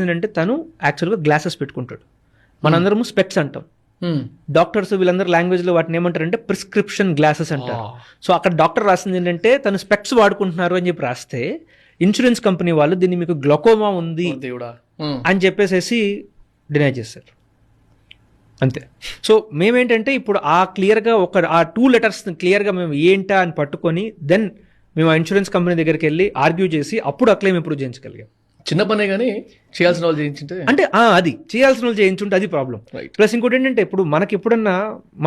ఏంటంటే తను యాక్చువల్గా గ్లాసెస్ పెట్టుకుంటాడు, మనందరము స్పెక్స్ అంటాం. డాక్టర్స్ వీళ్ళందరూ లాంగ్వేజ్లో వాటిని ఏమంటారంటే ప్రిస్క్రిప్షన్ గ్లాసెస్ అంటారు. సో అక్కడ డాక్టర్ రాసింది ఏంటంటే తను స్పెక్స్ వాడుకుంటున్నారు అని చెప్పి రాస్తే ఇన్సూరెన్స్ కంపెనీ వాళ్ళు దీన్ని మీకు గ్లోకోమా ఉంది అని చెప్పేసి డినై చేశారు అంతే. సో మేమేంటంటే ఇప్పుడు ఆ క్లియర్గా ఆ 2 లెటర్స్ క్లియర్గా మేము ఏంటా అని పట్టుకొని దెన్ మేము ఆ ఇన్సూరెన్స్ కంపెనీ దగ్గరికి వెళ్ళి ఆర్గ్యూ చేసి అప్పుడు ఆ క్లెయిమ్ ఇంప్రూవ్ చేయించగలిగాం. చిన్న పనే కానీ చేయాల్సిన వాళ్ళు చేయించుంటే అంటే అది చేయాల్సిన వాళ్ళు చేయించుంటే అది ప్రాబ్లం. ప్లస్ ఇంకోటి ఏంటంటే ఇప్పుడు మనకి ఎప్పుడన్నా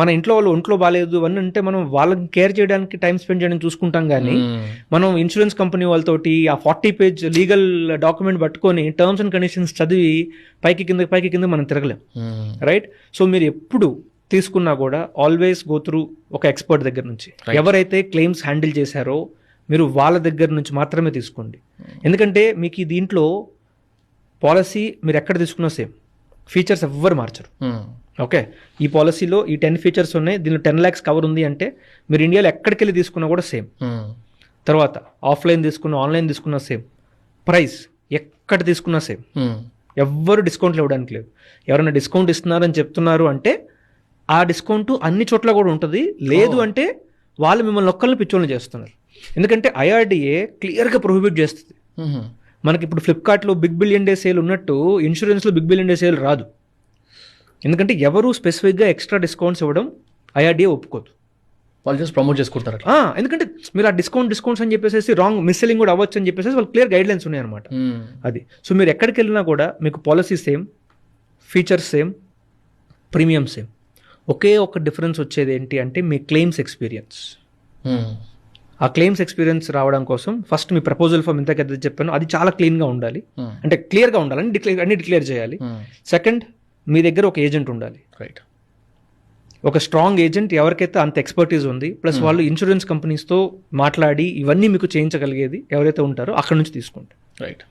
మన ఇంట్లో వాళ్ళు ఒంట్లో బాగాలేదు అని అంటే మనం వాళ్ళని కేర్ చేయడానికి టైం స్పెండ్ చేయడానికి చూసుకుంటాం, కానీ మనం ఇన్సూరెన్స్ కంపెనీ వాళ్ళతోటి ఆ 40 పేజ్ లీగల్ డాక్యుమెంట్ పట్టుకొని టర్మ్స్ అండ్ కండిషన్స్ చదివి పైకి కింద మనం తిరగలేం, రైట్? సో మీరు ఎప్పుడు తీసుకున్నా కూడా ఆల్వేస్ గో త్రూ ఒక ఎక్స్పర్ట్ దగ్గర నుంచి. ఎవరైతే క్లెయిమ్స్ హ్యాండిల్ చేశారో మీరు వాళ్ళ దగ్గర నుంచి మాత్రమే తీసుకోండి. ఎందుకంటే మీకు ఈ దీంట్లో పాలసీ మీరు ఎక్కడ తీసుకున్నా సేమ్ ఫీచర్స్ ఎవ్వరు మార్చరు. ఓకే, ఈ పాలసీలో ఈ 10 ఫీచర్స్ ఉన్నాయి, దీనిలో 10 lakhs కవర్ ఉంది అంటే మీరు ఇండియాలో ఎక్కడికి వెళ్ళి తీసుకున్నా కూడా సేమ్. తర్వాత ఆఫ్లైన్ తీసుకున్నా ఆన్లైన్ తీసుకున్నా సేమ్, ప్రైస్ ఎక్కడ తీసుకున్నా సేమ్, ఎవ్వరు డిస్కౌంట్లు ఇవ్వడానికి లేదు. ఎవరైనా డిస్కౌంట్ ఇస్తున్నారని చెప్తున్నారు అంటే ఆ డిస్కౌంట్ అన్ని చోట్ల కూడా ఉంటుంది, లేదు అంటే వాళ్ళు మిమ్మల్ని ఒక్కరిని పిచ్చోళ్ళని చేస్తున్నారు. ఎందుకంటే IRDA క్లియర్గా ప్రొహిబిట్ చేస్తుంది. మనకి ఇప్పుడు ఫ్లిప్కార్ట్లో బిగ్ బిలియన్ డే సేల్ ఉన్నట్టు ఇన్సూరెన్స్లో బిగ్ బిలియన్ డే సేల్ రాదు. ఎందుకంటే ఎవరు స్పెసిఫిక్గా ఎక్స్ట్రా డిస్కౌంట్స్ ఇవ్వడం IRDA ఒప్పుకోదు. వాళ్ళు జస్ట్ ప్రమోట్ చేసుకుంటారు. ఎందుకంటే మీరు ఆ డిస్కౌంట్స్ అని చెప్పేసి రాంగ్ మిస్సెలింగ్ కూడా అవ్వచ్చు అని చెప్పేసి వాళ్ళు క్లియర్ గైడ్ లైన్స్ ఉన్నాయి అనమాట. అది సో మీరు ఎక్కడికి వెళ్ళినా కూడా మీకు policy same, features same, premium same. ఒకే ఒక డిఫరెన్స్ వచ్చేది ఏంటి అంటే మీ క్లెయిమ్స్ ఎక్స్పీరియన్స్. ఆ క్లెయిమ్స్ ఎక్స్పీరియన్స్ రావడం కోసం ఫస్ట్ మీ ప్రపోజల్ ఫామ్ ఎంత కదా చెప్పాను అది చాలా క్లీన్గా ఉండాలి, అంటే క్లియర్గా ఉండాలి, అన్ని డిక్లేర్ చేయాలి. సెకండ్, మీ దగ్గర ఒక ఏజెంట్ ఉండాలి, రైట్? ఒక స్ట్రాంగ్ ఏజెంట్ ఎవరికైతే అంత ఎక్స్పర్టీస్ ఉంది, ప్లస్ వాళ్ళు ఇన్సూరెన్స్ కంపెనీస్తో మాట్లాడి ఇవన్నీ మీకు చేయించగలిగేది ఎవరైతే ఉంటారో అక్కడ నుంచి తీసుకోండి, రైట్?